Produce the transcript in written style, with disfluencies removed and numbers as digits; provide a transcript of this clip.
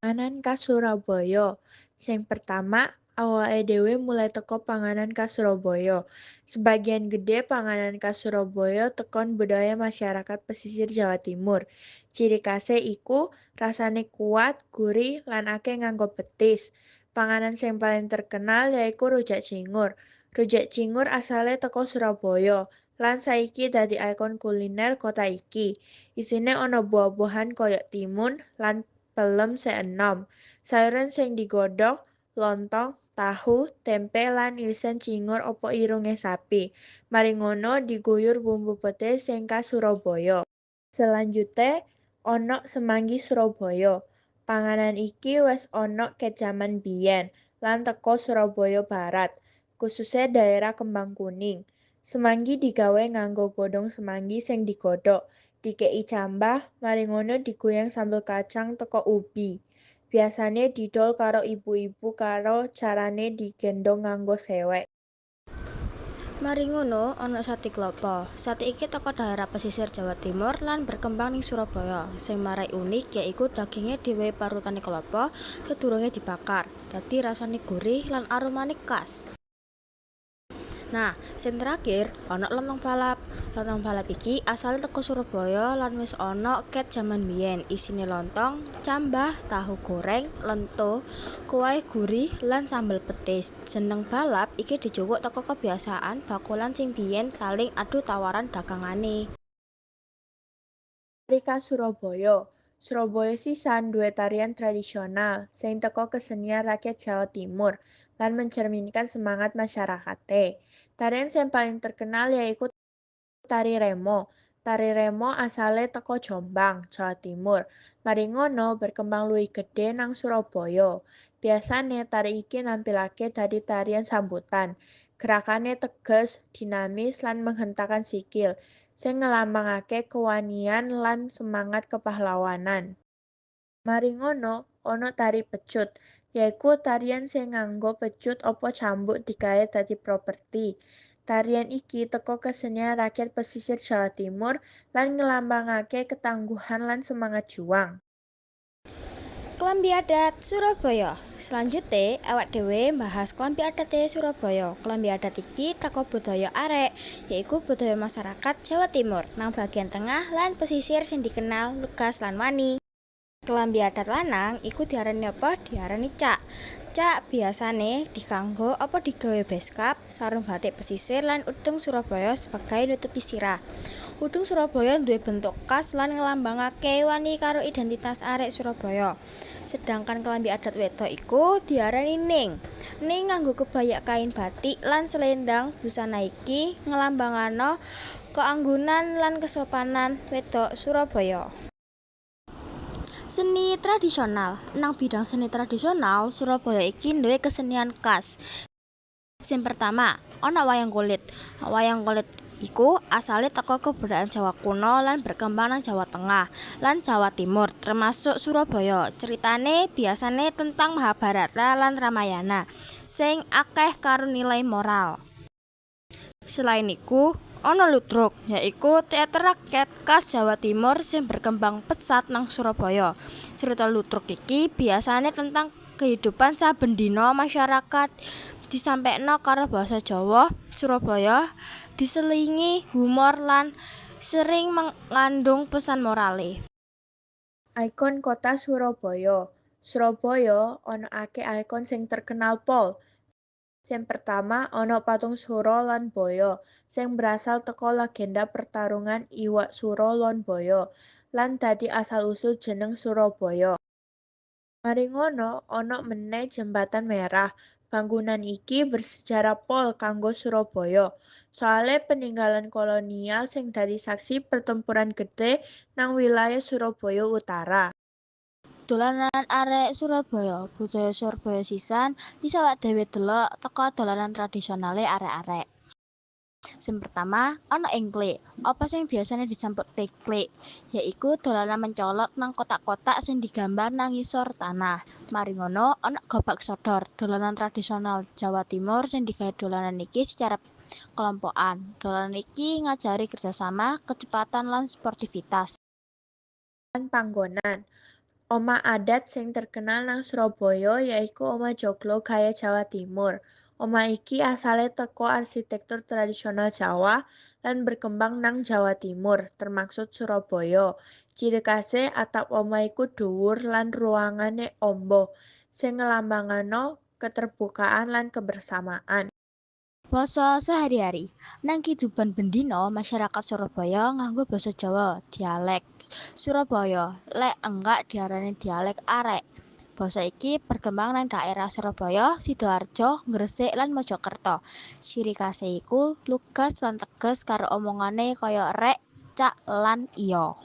Panganan khas Surabaya. Sing pertama, awake dhewe mulai teko panganan khas Surabaya. Sebagian gede panganan khas Surabaya tekon budaya masyarakat pesisir Jawa Timur. Ciri khasé iku rasane kuat, gurih, lan akeh nganggo petis. Panganan sing paling terkenal yaiku rujak cingur. Rujak cingur asale teko Surabaya, lan saiki dadi ikon kuliner kota iki. Isine ana buah-buahan kaya timun lan pelem seenom. Sayuran sing digodhog, lontong, tahu, tempe lan irisan cingur opo irunge sapi. Mari ngono diguyur bumbu petis sing khas Surabaya. Selanjutnya, ana semanggi Surabaya. Panganan iki wis ana ket jaman biyen lan teko Surabaya Barat, khususnya daerah Kembang Kuning. Semanggi digawe nganggo godhong semanggi sing digodhog, dikei cambah, mari ngono digoyang sambel kacang teko ubi. Biasane didol karo ibu-ibu karo carane digendong nganggo sewek. Mari ngono, ana sate klapa. Sate iki teko daerah pesisir Jawa Timur lan berkembang ning Surabaya. Sing marai unik yaiku daginge diwehi parutane klapa sedurunge dibakar. Dadi rasane gurih lan aromane khas. Nah, sing terakhir ana lontong balap. Lontong balap iki asale teko Surabaya lan wis ana ket jaman biyen. Isine lontong, cambah, tahu goreng, lento, kuah gurih lan sambel petis. Jeneng balap iki dijukuk teko kebiasaan bakulan sing biyen saling adu tawaran dagangane. Rika Surabaya. Surabaya sisan duwe tarian tradisional sing teko kesenian rakyat Jawa Timur lan mencerminkan semangat masyarakate. Tarian sing paling terkenal yaiku Tari Remo. Tari Remo asale teko Jombang, Jawa Timur. Mari ngono berkembang luwih gedhe nang Surabaya. Biasane tari iki nampilake dadi tarian sambutan. Gerakane tegas, dinamis lan menghentakkan sikil, sing ngelambangake kewanian lan semangat kepahlawanan. Mari ngono, ana tari pecut, yaiku tarian sing nganggo pecut apa cambuk digawe dadi properti. Tarian iki teko kesenian rakyat pesisir Jawa Timur lan ngelambangake ketangguhan lan semangat juang. Klambi adat Surabaya. Selanjutnya, awak dhewe bahas klambi adat Surabaya. Klambi adat iki teko budaya arek, yaiku budaya masyarakat Jawa Timur, nang bagian tengah lan pesisir sing dikenal lugas lan wani. Klambi adat lanang iku diarani apa? Diarani cak. Cak biasane dikanggo apa digawe beskap, sarung batik pesisir lan udung Surabaya sebagai nutupi sirah. Udung Surabaya duwe bentuk khas lan ngelambangake wani karo identitas arek Surabaya. Sedangkan klambi adat wedok iku diarani ning. Ning nganggo kebaya kain batik lan selendang busana iki ngelambangano keanggunan lan kesopanan wedok Surabaya. Seni tradisional. Nang bidang seni tradisional, Surabaya iki duwe kesenian khas. Sing pertama, ana wayang kulit. Wayang kulit iku asale teko kebudayaan Jawa kuno lan berkembang nang Jawa Tengah lan Jawa Timur, termasuk Surabaya. Ceritane biasane tentang Mahabharata lan Ramayana, sing akeh karo nilai moral. Selain iku, ana ludruk, yaiku teater rakyat khas Jawa Timur sing berkembang pesat nang Surabaya. Cerita ludruk iki biasane tentang kehidupan saben dina masyarakat disampekno karo basa Jawa. Surabaya diselingi humor lan sering mengandung pesan morale. Ikon kota Surabaya. Surabaya ana akeh ikon sing terkenal pol. Sing pertama ana patung Sura lan Baya sing berasal teko legenda pertarungan Iwak Sura lan Baya lan dadi asal-usul jeneng Surabaya. Mari ngono, ana meneh Jembatan Merah. Bangunan iki bersejarah pol kanggo Surabaya. Soale peninggalan kolonial sing dadi saksi pertempuran gede nang wilayah Surabaya Utara. Dolanan arek Surabaya, budaya Surabaya sisan bisa awak dhewe delok teko dolanan tradisionale arek-arek. Sing pertama, ana engklik. Apa sing biasane disambut teklik, yaiku dolanan mencolot nang kotak-kotak sing digambar nang ngisor tanah. Mari ngono, ana gobak sodor, dolanan tradisional Jawa Timur sing digawe dolanan iki secara kelompokan. Dolanan iki ngajari kerjasama, kecepatan lan sportivitas. Panggonan. Omah adat sing terkenal nang Surabaya yaiku Omah Joglo gaya Jawa Timur. Omah iki asale teko arsitektur tradisional Jawa lan berkembang nang Jawa Timur, termasuk Surabaya. Ciri khasé atap omah iku dhuwur lan ruangane amba, sing ngelambangano keterbukaan lan kebersamaan. Basa sehari-hari. Nang kehidupan bendino, masyarakat Surabaya nganggo basa Jawa, dialek Surabaya. Lek enggak diarani dialek arek. Basa iki berkembang nang daerah Surabaya, Sidoarjo, Gresik lan Mojokerto. Ciri khase iku lugas lan tegas karo omongane kaya rek, cak lan iya.